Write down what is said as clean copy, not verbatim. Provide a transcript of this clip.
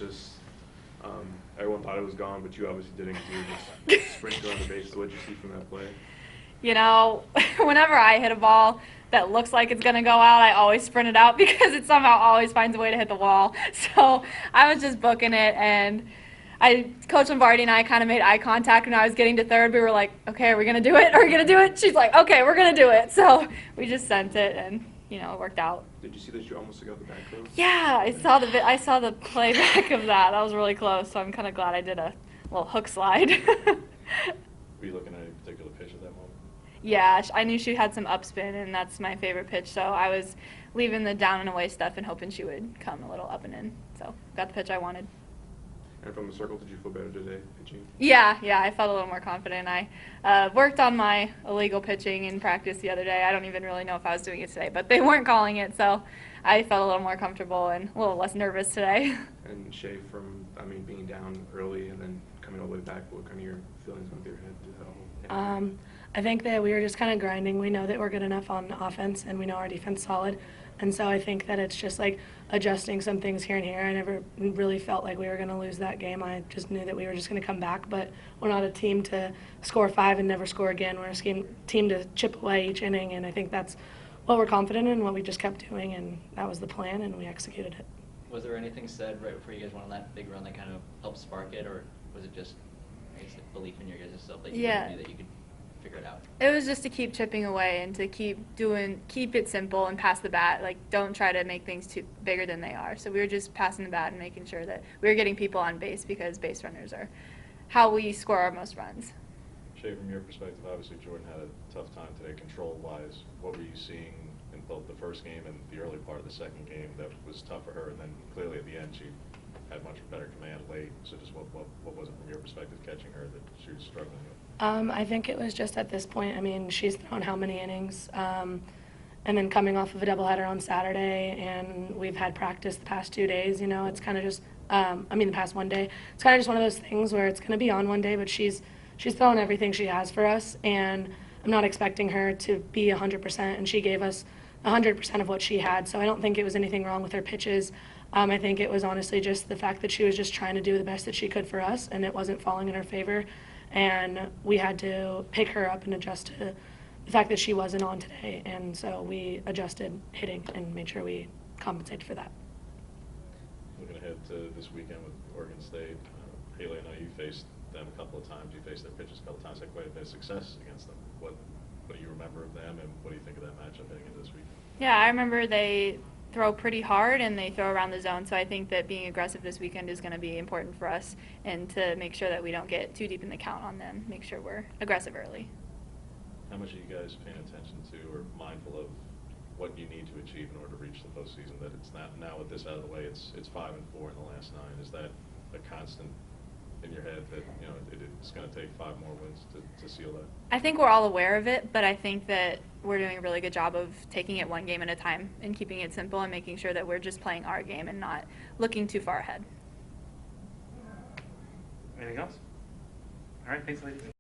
just everyone thought it was gone, but you obviously didn't because you were just sprinting around the base. So what did you see from that play? You know, whenever I hit a ball that looks like it's going to go out, I always sprint it out because it somehow always finds a way to hit the wall. So I was just booking it, and Coach Lombardi and I kind of made eye contact when I was getting to third. We were like, okay, are we going to do it? Are we going to do it? She's like, okay, we're going to do it. So we just sent it, and, you know, it worked out. Did you see that you almost got the back throw? Yeah, I saw the playback of that. That was really close, so I'm kind of glad I did a little hook slide. Were you looking at any particular pitch at that moment? Yeah, I knew she had some upspin, and that's my favorite pitch, so I was leaving the down and away stuff and hoping she would come a little up and in. So got the pitch I wanted. And from the circle, did you feel better today pitching? Yeah, I felt a little more confident. I worked on my illegal pitching in practice the other day. I don't even really know if I was doing it today, but they weren't calling it, so I felt a little more comfortable and a little less nervous today. And Shay, being down early and then coming all the way back, what kind of your feelings went through your head through that whole? I think that we were just kind of grinding. We know that we're good enough on offense, and we know our defense is solid. And so I think that it's just like adjusting some things here and here. I never really felt like we were going to lose that game. I just knew that we were just going to come back. But we're not a team to score 5 and never score again. We're a team to chip away each inning, and I think that's what we're confident in, what we just kept doing, and that was the plan, and we executed it. Was there anything said right before you guys went on that big run that kind of helped spark it, or was it just, I guess, belief in your guys' self that you knew that you could figure it out? It was just to keep chipping away and to keep it simple and pass the bat. Like, don't try to make things too bigger than they are. So we were just passing the bat and making sure that we were getting people on base, because base runners are how we score our most runs. Shay, from your perspective, obviously Jordan had a tough time today control-wise. What were you seeing in both the first game and the early part of the second game that was tough for her? And then clearly at the end she had much better command late. So just what was it from your perspective catching her that she was struggling with? I think it was just at this point, I mean, she's thrown how many innings? And then coming off of a doubleheader on Saturday, and we've had practice the past 2 days, you know, it's kind of just, the past 1 day. It's kind of just one of those things where it's going to be on one day, but she's thrown everything she has for us, and I'm not expecting her to be 100%, and she gave us 100% of what she had, so I don't think it was anything wrong with her pitches. I think it was honestly just the fact that she was just trying to do the best that she could for us, and it wasn't falling in her favor, and we had to pick her up and adjust to the fact that she wasn't on today, and so we adjusted hitting and made sure we compensated for that. Looking ahead to this weekend with Oregon State, Haley, I know you faced them a couple of times. You faced their pitchers a couple of times. Had quite a bit of success against them. What do you remember of them, and what do you think of that matchup heading into this weekend? Yeah, I remember they throw pretty hard and they throw around the zone, so I think that being aggressive this weekend is going to be important for us, and to make sure that we don't get too deep in the count on them, make sure we're aggressive early. How much are you guys paying attention to or mindful of what you need to achieve in order to reach the postseason? That it's not now with this out of the way, it's 5-4 in the last 9. Is that a constant in your head that it's going to take 5 more wins to seal that? I think we're all aware of it, but I think that we're doing a really good job of taking it one game at a time and keeping it simple and making sure that we're just playing our game and not looking too far ahead. Anything else? All right, thanks, ladies.